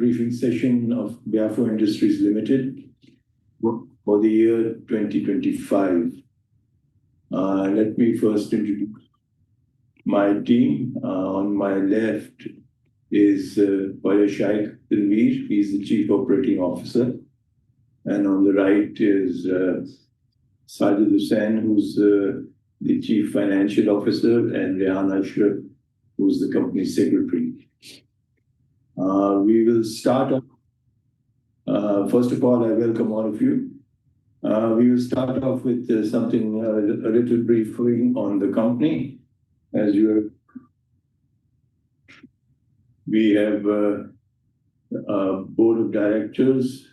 briefing session of Biafo Industries Limited for the year 2025. Let me first introduce my team. On my left is Shaikh Tanveer. He's the Chief Operating Officer. And on the right is Sajid Hussain, who's the Chief Financial Officer, and Rehan Ashraf, who's the Company Secretary. We will start off. First of all, I welcome all of you. We will start off with something, a little briefing on the company. As you have, we have a board of directors,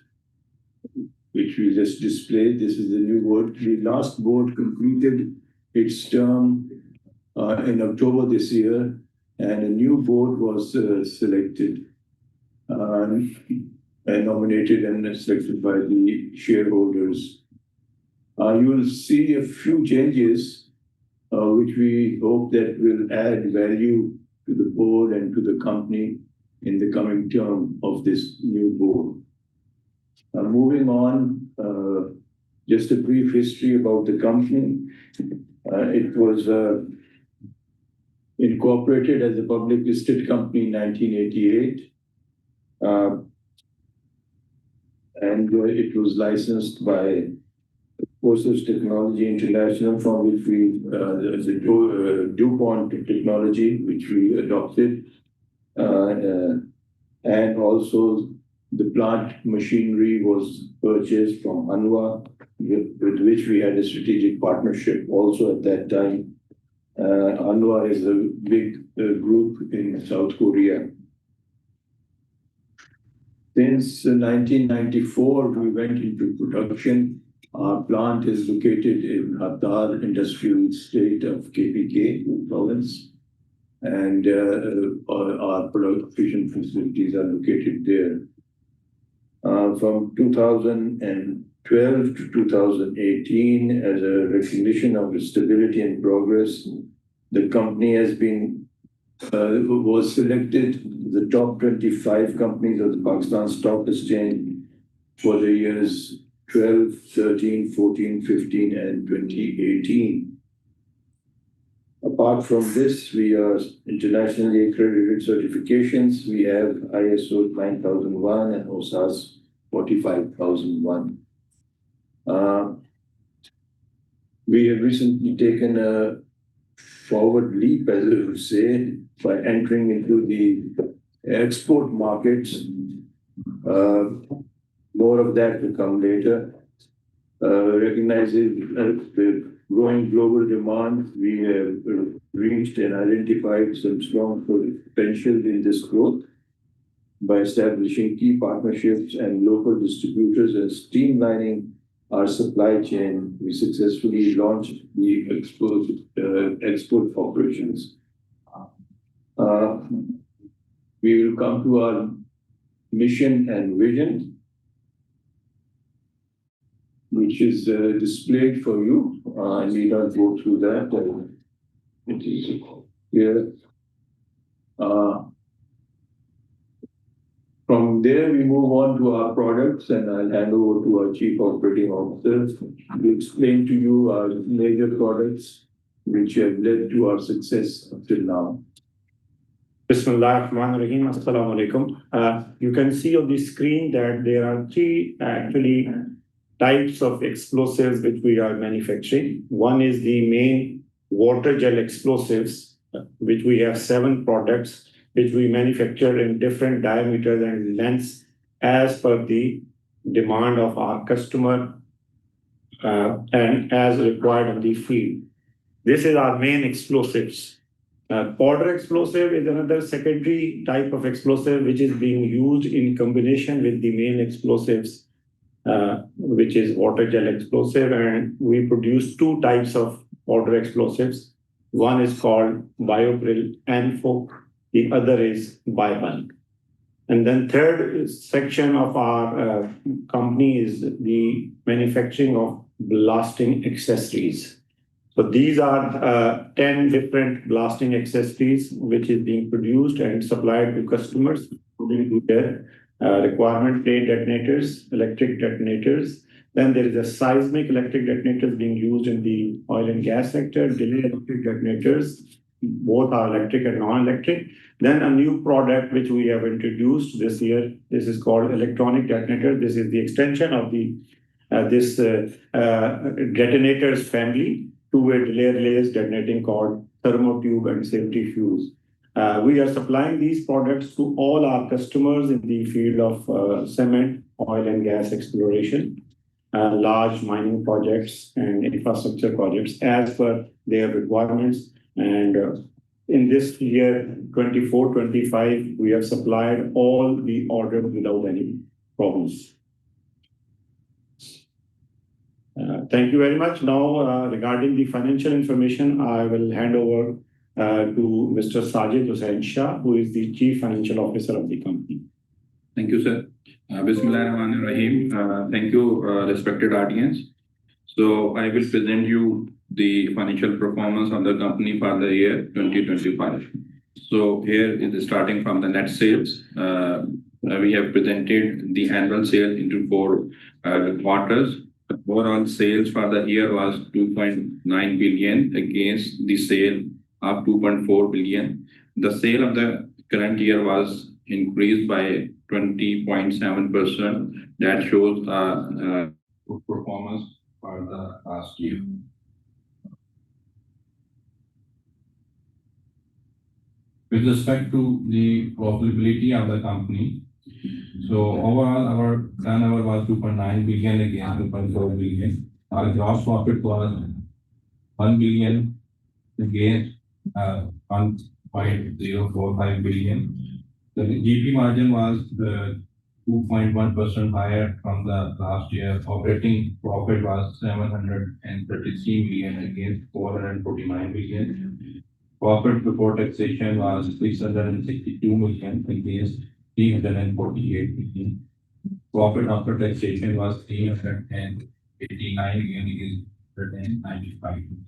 which we just displayed. This is the new board. The last board completed its term in October this year, and a new board was selected and nominated and selected by the shareholders. You will see a few changes, which we hope that will add value to the board and to the company in the coming term of this new board. Moving on, just a brief history about the company. It was incorporated as a public listed company in 1988. And it was licensed by Process Technology International, from which we, the DuPont technology, which we adopted, and also the plant machinery was purchased from Anwar, with which we had a strategic partnership also at that time. Anwar is a big group in South Korea. Since 1994, we went into production. Our plant is located in Hattar Industrial Estate of KPK province, and our production facilities are located there. From 2012 to 2018, as a recognition of the stability and progress, the company has been was selected the top 25 companies of the Pakistan Stock Exchange for the years 12, 13, 14, 15, and 2018. Apart from this, we are internationally accredited certifications. We have ISO 9001 and OSAS 45001. We have recently taken a forward leap, as I would say, by entering into the export markets. More of that will come later. Recognizing the growing global demand, we have reached and identified some strong potential in this growth by establishing key partnerships and local distributors and streamlining our supply chain. We successfully launched the export operations. We will come to our mission and vision, which is displayed for you. I need not go through that. It is here. From there, we move on to our products, and I'll hand over to our Chief Operating Officer to explain to you our major products which have led to our success up till now. Bismillah ar-Rahman ar-Rahim. Assalamu alaikum. You can see on the screen that there are three actually types of explosives which we are manufacturing. One is the main water gel explosives, which we have 7 products which we manufacture in different diameters and lengths as per the demand of our customer and as required on the field. This is our main explosives. Powder explosive is another secondary type of explosive which is being used in combination with the main explosives, which is water gel explosive, and we produce 2 types of powder explosives. One is called BioPril N4, the other is BiBulk. And then third section of our company is the manufacturing of blasting accessories. So these are 10 different blasting accessories which is being produced and supplied to customers according to their requirement plate detonators, electric detonators. Then there is a seismic electric detonators being used in the oil and gas sector, delay electric detonators, both are electric and non-electric. Then a new product which we have introduced this year, this is called electronic detonator. This is the extension of the detonators family to a delay relays detonating called thermotube and safety fuse. We are supplying these products to all our customers in the field of cement, oil and gas exploration, large mining projects and infrastructure projects as per their requirements. And in this year, 24-25, we have supplied all the orders without any problems. Thank you very much. Now, regarding the financial information, I will hand over to Mr. Sajid Hussain Shah, who is the Chief Financial Officer of the company. Thank you, sir. Bismillahirrahmanirrahim. Thank you, respected audience. So I will present you the financial performance of the company for the year 2025. So here is starting from the net sales. We have presented the annual sales into 4 quarters. The overall sales for the year was 2.9 billion against the sale of 2.4 billion. The sale of the current year was increased by 20.7%. That shows good performance for the last year. With respect to the profitability of the company, so overall our turnover was 2.9 billion against 2.4 billion. Our gross profit was 1 billion against 1.045 billion. The GP margin was 2.1% higher from the last year. Operating profit was 733 million against 449 million. Profit before taxation was 662 million against 348 million. Profit after taxation was 389 million against 195 million.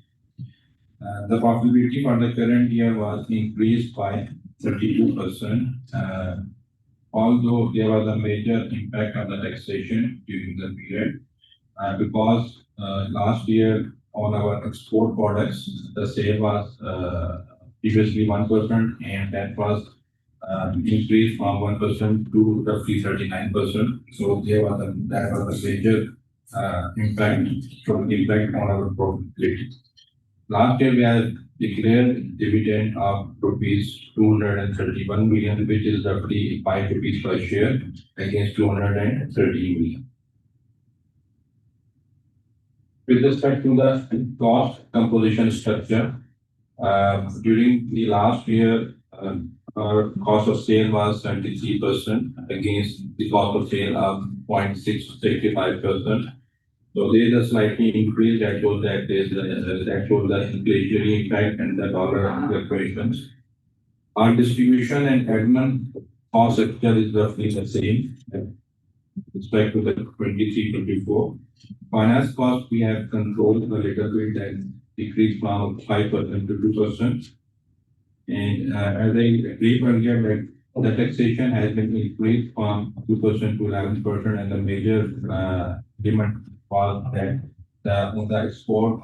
The profitability for the current year was increased by 32%. Although there was a major impact on the taxation during the period, because last year on our export products, the sale was previously 1%, and that was increased from 1% to roughly 39%. So that was a major impact on our profitability. Last year we had declared dividend of rupees 231 million, which is roughly 5 rupees per share against 230 million. With respect to the cost composition structure, during the last year, our cost of sale was 73% against the cost of sale of 0.665%. So there is a slightly increase that shows that the inflationary impact and the dollar fluctuations. Our distribution and admin cost structure is roughly the same with respect to the 23-24. Finance cost we have controlled a little bit and decreased from 5% to 2%. And as I briefed earlier, that the taxation has been increased from 2% to 11%, and the major demand was that the export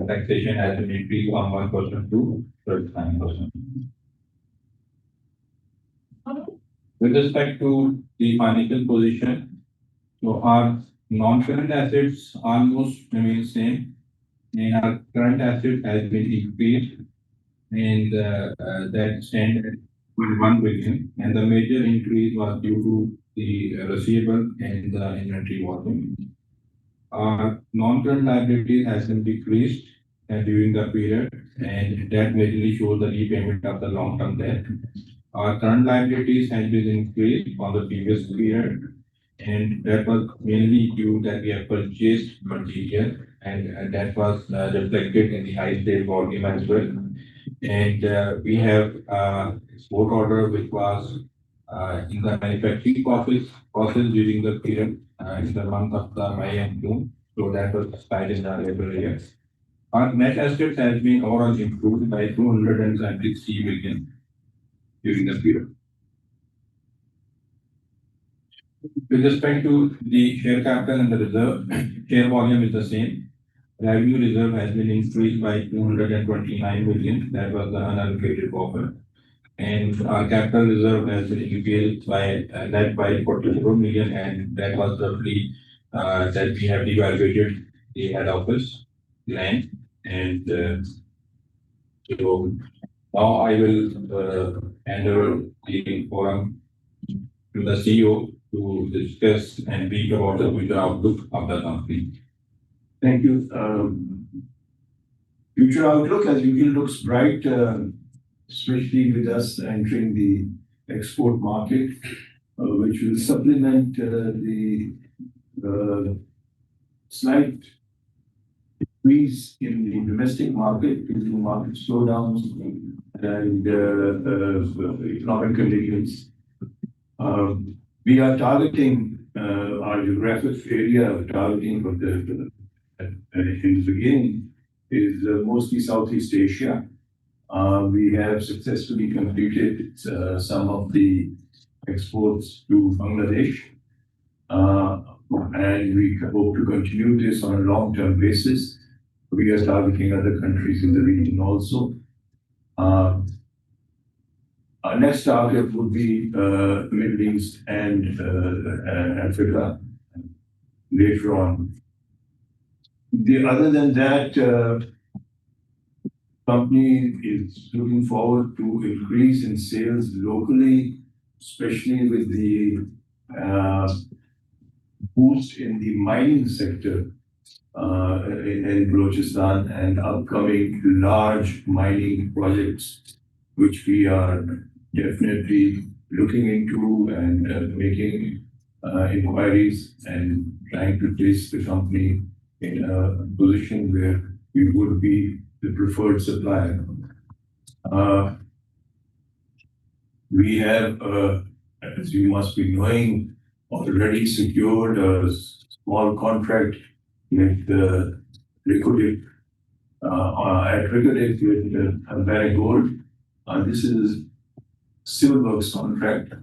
taxation has been increased from 1% to 39%. With respect to the financial position, so our non-current assets almost remain same, and our current asset has been increased, and that stands at 1 billion. And the major increase was due to the receivable and the inventory volume. Our non-current liabilities has been decreased during the period, and that majorly shows the repayment of the long-term debt. Our current liabilities has been increased from the previous period, and that was mainly due that we have purchased material, and that was reflected in the high sales volume as well. And we have export order which was in the manufacturing process during the period in the month of May and June. So that was expired in the labor years. Our net assets has been overall improved by 273 million during the period. With respect to the share capital and the reserve, share volume is the same. Revenue reserve has been increased by 229 million. That was the unallocated buffer. And our capital reserve has been increased by net by 44 million, and that was roughly that we have devaluated the head office land. And so now I will hand over the forum to the CEO to discuss and speak about the future outlook of the company. Thank you. Future outlook, as usual, looks bright, especially with us entering the export market, which will supplement the slight increase in the domestic market due to market slowdowns and economic conditions. We are targeting our geographic area, targeting for in the beginning is mostly Southeast Asia. We have successfully completed some of the exports to Bangladesh, and we hope to continue this on a long-term basis. We are targeting other countries in the region also. Our next target would be Middle East and Africa later on. Other than that, company is looking forward to increase in sales locally, especially with the boost in the mining sector in Balochistan and upcoming large mining projects, which we are definitely looking into and making inquiries and trying to place the company in a position where we would be the preferred supplier. We have, as you must be knowing, already secured a small contract with Ricodip at Ricodip with Barrick. This is civil works contract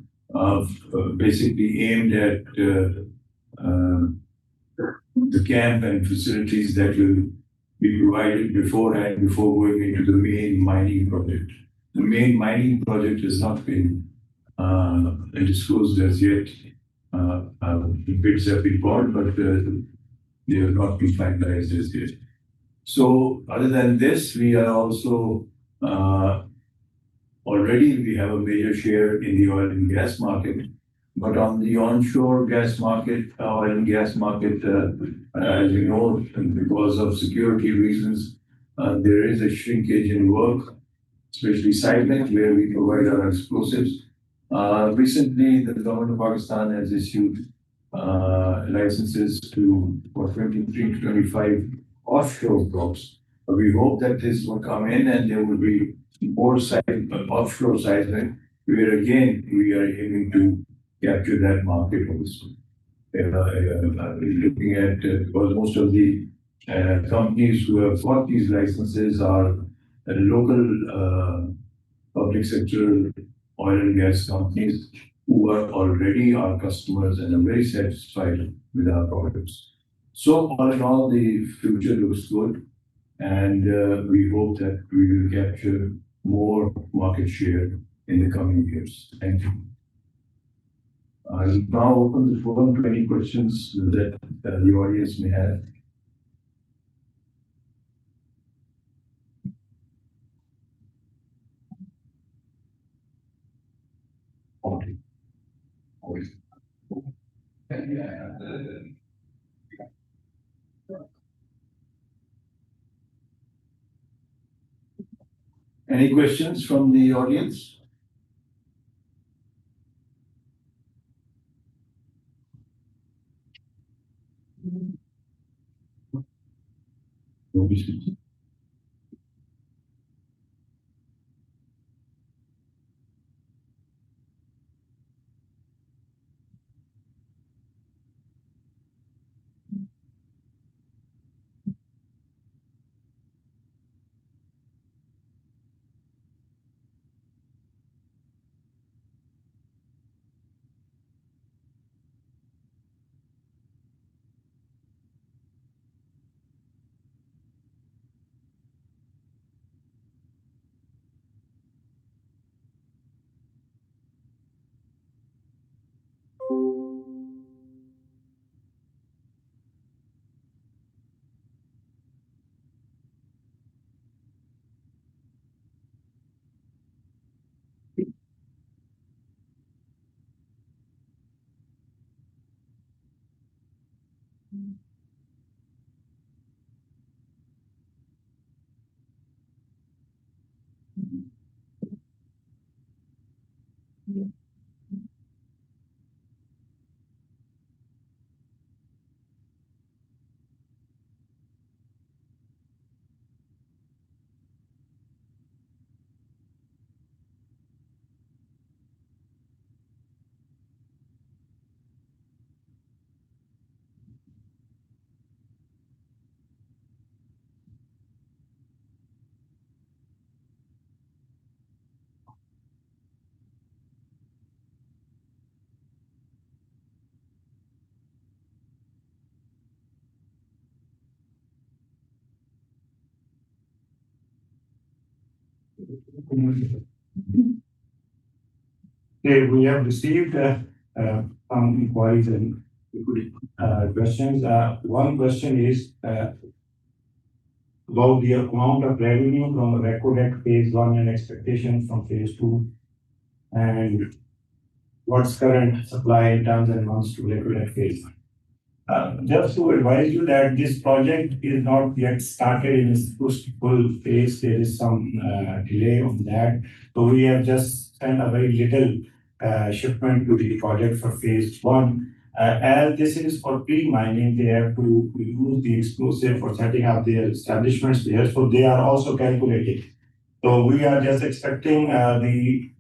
basically aimed at the camp and facilities that will be provided beforehand before going into the main mining project. The main mining project has not been disclosed as yet. The bids have been bought, but they have not been finalized as yet. So other than this, we are also already we have a major share in the oil and gas market, but on the onshore gas market, oil and gas market, as you know, because of security reasons, there is a shrinkage in work, especially seismic, where we provide our explosives. Recently, the government of Pakistan has issued licenses for 23 to 25 offshore blocks. We hope that this will come in and there will be more offshore seismic, where again we are aiming to capture that market also. Looking at because most of the companies who have got these licenses are local public sector oil and gas companies who are already our customers and are very satisfied with our products. So all in all, the future looks good, and we hope that we will capture more market share in the coming years. Thank you. I'll now open the forum to any questions that the audience may have. Any questions from the audience? Okay, we have received some inquiries and questions. One question is about the amount of revenue from Recordec phase 1 and expectations from phase 2, and what's current supply in tons and months to Recordec phase 1. Just to advise you that this project is not yet started in its full phase. There is some delay on that. So we have just sent a very little shipment to the project for phase 1. As this is for pre-mining, they have to use the explosive for setting up their establishments there. So they are also calculating. So we are just expecting the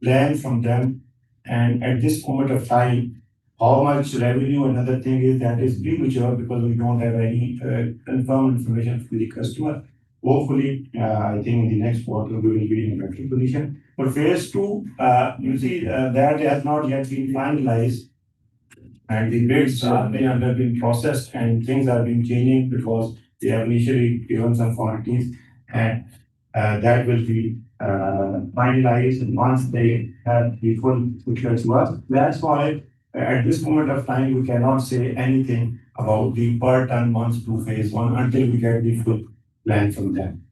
plan from them. And at this moment of time, how much revenue, another thing is that is premature because we don't have any confirmed information from the customer. Hopefully, I think in the next quarter we will be in a better position. For phase 2, you see that has not yet been finalized, and the bids are being processed, and things are being changing because they have initially given some quantities, and that will be finalized once they have the full picture to us. That's why at this moment of time, we cannot say anything about the per ton months to phase 1 until we get the full plan from them.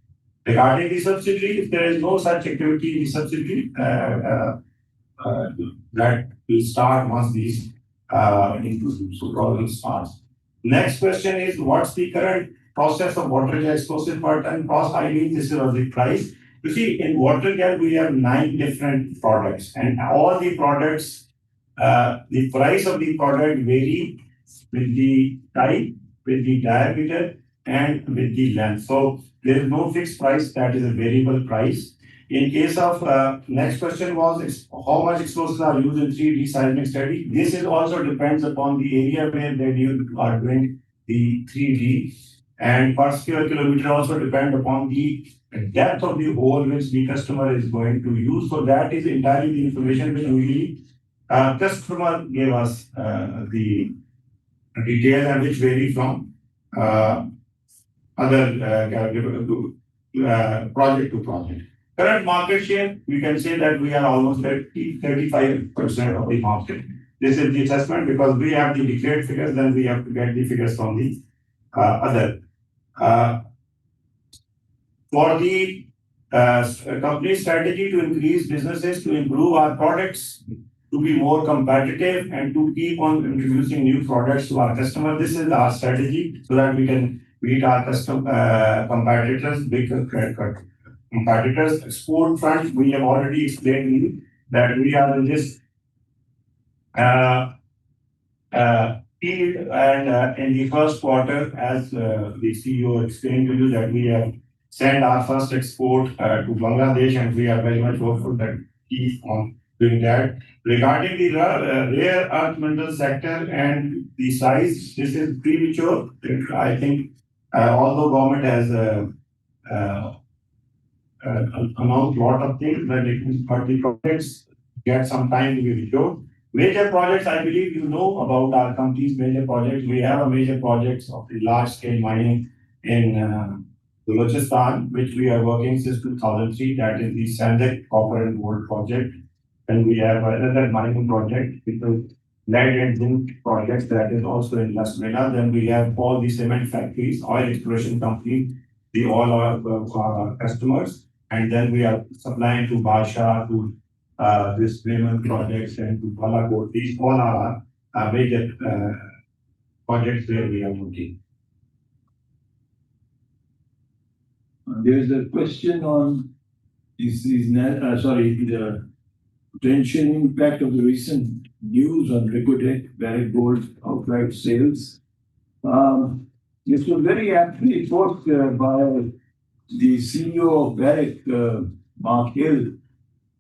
Regarding the subsidiary, if there is no such activity in the subsidiary, that will start once these program starts. Next question is, what's the current process of water gas explosive per ton cost? I mean, this is the price. You see, in water gas, we have 9 different products, and all the products, the price of the product vary with the type, with the diameter, and with the length. So there is no fixed price, that is a variable price. In case of next question was how much explosives are used in 3D seismic study. This is also depends upon the area where they are doing the 3D, and per square kilometer also depend upon the depth of the hole which the customer is going to use. So that is entirely the information which usually customer gave us the details, and which vary from other project to project. Current market share, we can say that we are almost 35% of the market. This is the assessment because we have the declared figures, then we have to get the figures from the other. For the company strategy to increase businesses, to improve our products, to be more competitive, and to keep on introducing new products to our customer. This is our strategy so that we can beat our competitors, big competitors. Export front, we have already explained to you that we are in this field, and in the first quarter, as the CEO explained to you, that we have sent our first export to Bangladesh, and we are very much hopeful that keep on doing that. Regarding the rare earth mineral sector and the size, this is premature. I think although government has announced a lot of things, but the projects get some time to be reviewed. Major projects, I believe you know about our company's major projects. We have a major projects of the large scale mining in Balochistan, which we are working since 2003. That is the Sandak Copper and Gold project. And we have another mining project, which is lead and zinc projects, that is also in Las Vegas. Then we have all the cement factories, oil exploration company, all our customers. And then we are supplying to Basha, to this Raymond projects, and to Balakot. These all are major projects where we are working. There is a question on the potential impact of the recent news on Recordec Barrick Gold outright sales. This was very aptly put by the CEO of Barrick, Mark Hill,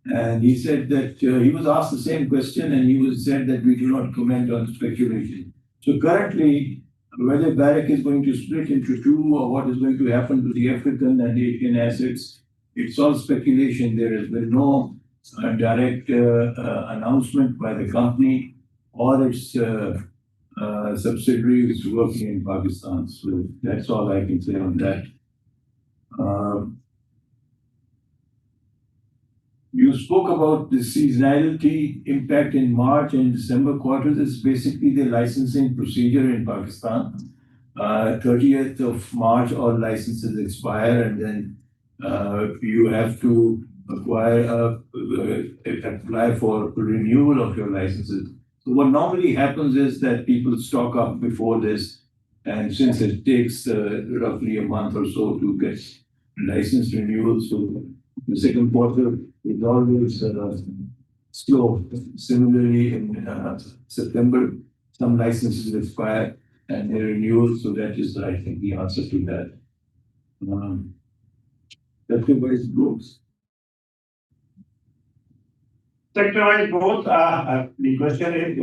and he said that he was asked the same question, and he said that we do not comment on speculation. So currently, whether Barrick is going to split into two or what is going to happen to the African and Asian assets, it's all speculation. There has been no direct announcement by the company or its subsidiaries working in Pakistan. So that's all I can say on that. You spoke about the seasonality impact in March and December quarters. It's basically the licensing procedure in Pakistan. 30th of March, all licenses expire, and then you have to apply for renewal of your licenses. So what normally happens is that people stock up before this, and since it takes roughly a month or so to get license renewal, so the second quarter is always slow. Similarly, in September, some licenses expire and they renewal, so that is, I think, the answer to that. Sector-wise growth. Sector-wise growth, the question is,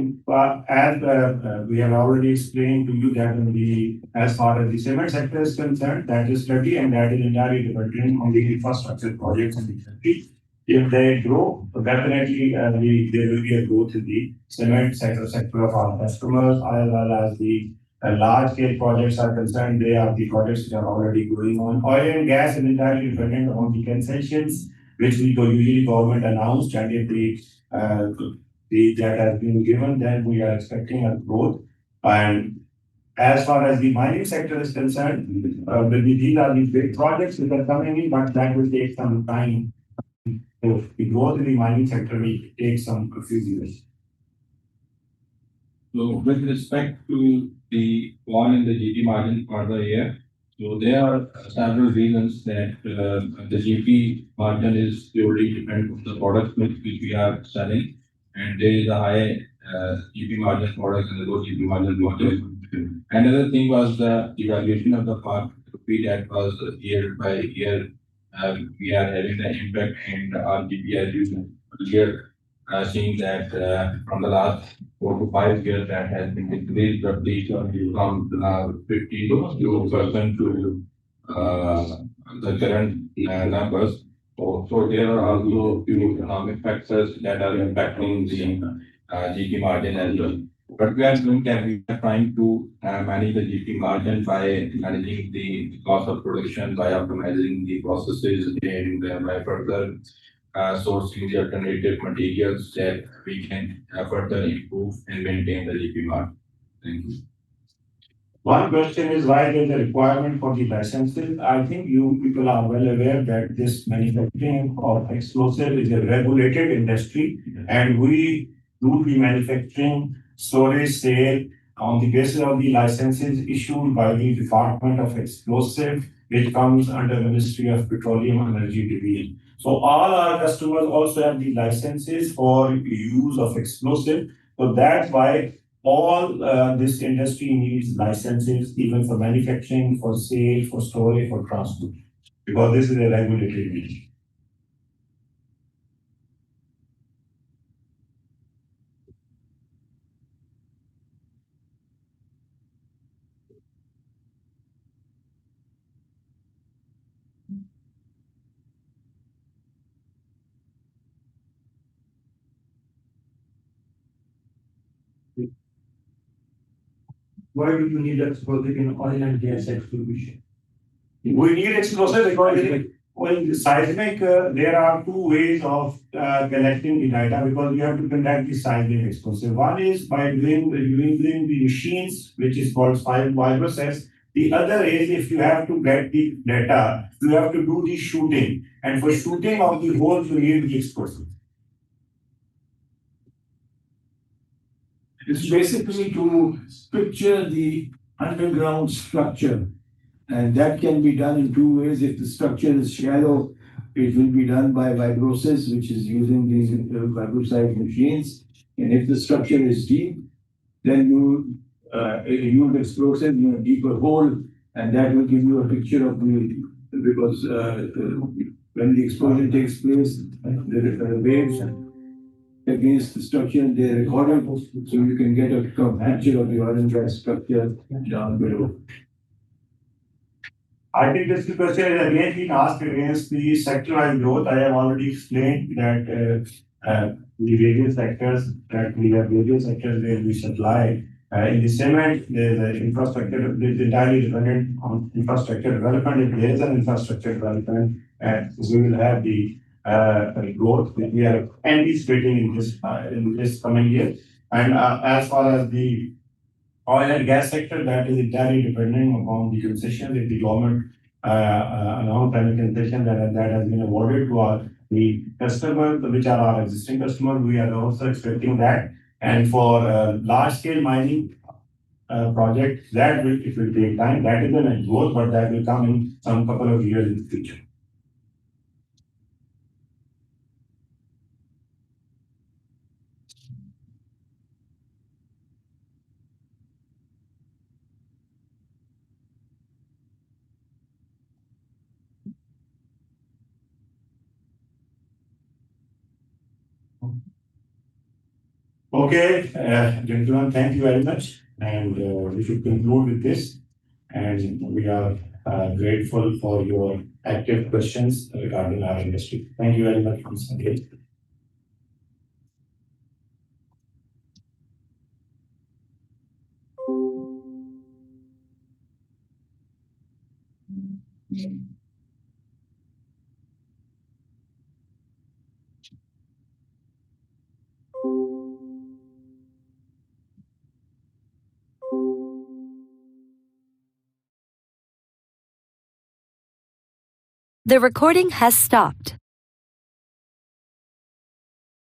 as we have already explained to you that as far as the cement sector is concerned, that is steady and that is entirely dependent on the infrastructure projects in the country. If they grow, definitely there will be a growth in the cement sector of our customers, as well as the large-scale projects are concerned. They are the projects which are already going on. Oil and gas is entirely dependent on the concessions, which we usually government announced, and if that has been given, then we are expecting a growth. And as far as the mining sector is concerned, these are the big projects which are coming in, but that will take some time. So the growth in the mining sector will take a few years. So with respect to the fall in the GP margin for the year, so there are several reasons that the GP margin is purely dependent on the products which we are selling, and there is a high GP margin products and the low GP margin products. Another thing was the devaluation of the rupee that was year by year. We are having the impact in our GP as you earlier seeing that from the last 4 to 5 years that has been decreased roughly from 52% to the current numbers. So there are also few economic factors that are impacting the GP margin as well. But we are doing that we are trying to manage the GP margin by managing the cost of production, by optimizing the processes, and by further sourcing the alternative materials that we can further improve and maintain the GP margin. Thank you. One question is why there is a requirement for the licenses. I think you people are well aware that this manufacturing of explosive is a regulated industry, and we do the manufacturing, storage, sale on the basis of the licenses issued by the Department of Explosive, which comes under Ministry of Petroleum and Energy Division. So all our customers also have the licenses for use of explosive. So that's why all this industry needs licenses, even for manufacturing, for sale, for storage, for transport, because this is a regulated industry. Why do you need explosive in oil and gas exploration? We need explosive because when seismic, there are two ways of collecting the data, because you have to conduct the seismic explosive. One is by doing the machines, which is called vibroprocess. The other is if you have to get the data, you have to do the shooting. And for shooting of the holes, you need the explosive. It's basically to picture the underground structure, and that can be done in two ways. If the structure is shallow, it will be done by vibroprocess, which is using these vibroprocess machines. And if the structure is deep, then you use explosive in a deeper hole, and that will give you a picture of the, because when the explosion takes place, the waves against the structure, they record it, so you can get a picture of the oil and gas structure down below. I think this question is again being asked against the sectoral growth. I have already explained that the various sectors that we have various sectors where we supply. In the cement, there's an infrastructure, it's entirely dependent on infrastructure development. If there is an infrastructure development, we will have the growth that we are anticipating in this coming year. And as far as the oil and gas sector, that is entirely dependent upon the concession. If the government announced any concession that has been awarded to the customers, which are our existing customers, we are also expecting that. And for large scale mining project, it will take time. That is a growth, but that will come in some couple of years in the future. Okay, gentlemen, thank you very much. And we should conclude with this. And we are grateful for your active questions regarding our industry. Thank you very much once again. The recording has stopped.